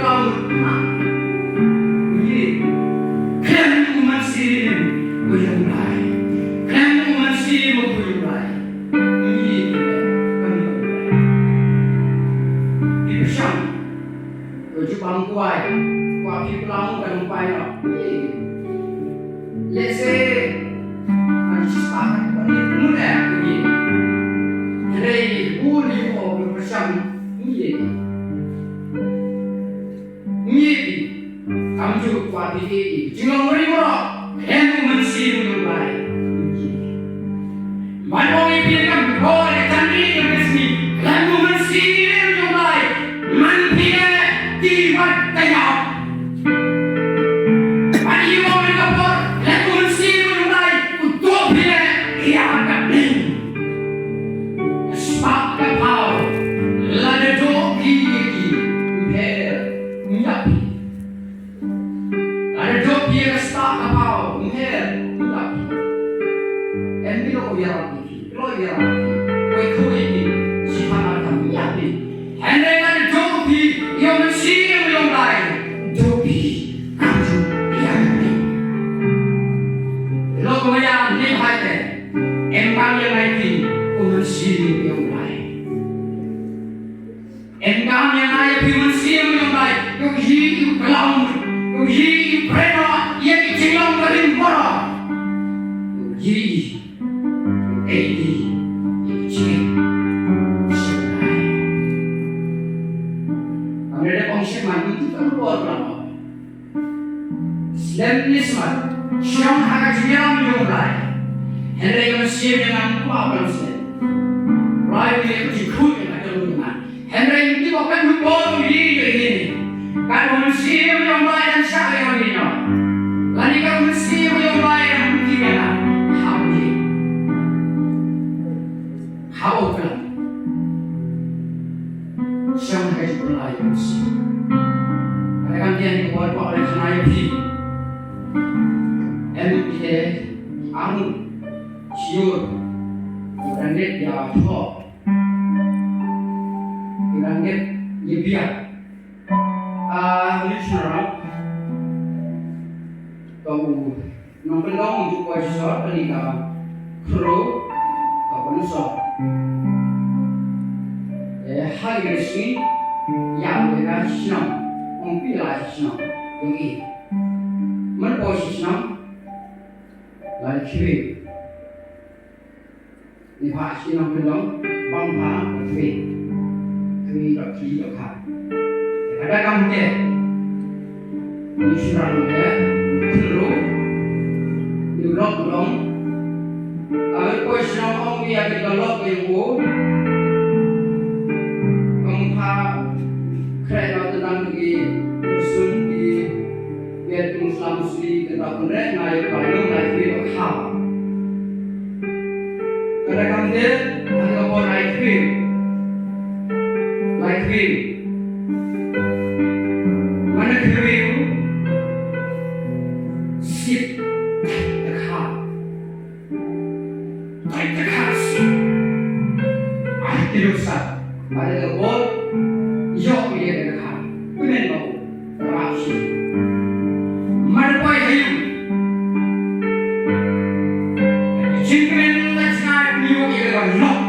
kamu ini khlem Mynsiem Bakhuid khlem Mynsiem Bakhuid ini kami di bersama Jepang kuai kuai pelang dan kuai let's say sepakat ini mudah ini hari uli orang bersama ini kamu juga kuat ini jangan beribu khlem Mynsiem Bakhuid mana orang pilih kamu boleh cari yang resmi khlem Mynsiem Bakhuid manpilih tiba tayap ani orang kapor khlem Mynsiem Bakhuid untuk pilih ia akan sepakat kau lada doki ber nyapi lada doki sepakat kau ber nyapi embilo biarati lo biarati kau ini siapa kamu nyapi hendak lada doki yang Mynsiem Bakhuid doki kamu nyapi lo kau yang ni hai deh embang yang lagi Mynsiem Bakhuid engkau yang ayah Mynsiem Bakhuid kau hidup kelam kau hidup prema yang dijelang berimbara kau hidup edi yang sebenarnya kami ada pengisiman itu keluar lama Islamnisme siang harga jiran Bakhuid hendak Mynsiem dengan kuat Mynsiem Blei itu dikut dengan kelungan. Hendak ini bukan hukum ini. Kalau Mynsiem Bakhuid dan siapa yang ini? Lalu kalau Mynsiem Bakhuid yang bagaimana? How kan? Siapa yang Blei Mynsiem? Mereka dia yang buat oleh kenai pi. Kita anu siur. Ranget ya thọ ranget ye biak listener kau nombor dong untuk kuasa penikah pro kau nusa hari resmi yang mereka senang pilih senang yang mereka senang lalu kiri ni phá chỉ nằm bên đó băng phá và thuê đọc khí đọc hạt để các công nghệ như suy rằng thế thân rũ như lót của ông ở quay sau ông bia thì có lót về bố ông phá khai đó từ năm cái xuân thì Việt Muslim Muslim cái đó còn rất này và lúc này thì nó khảo kadang dia ada orang light cream, mana cream sip dekat, sip, tidak usah ada orang jauh dia dekat, bukan mau rapi, mana boleh hiu, jika lock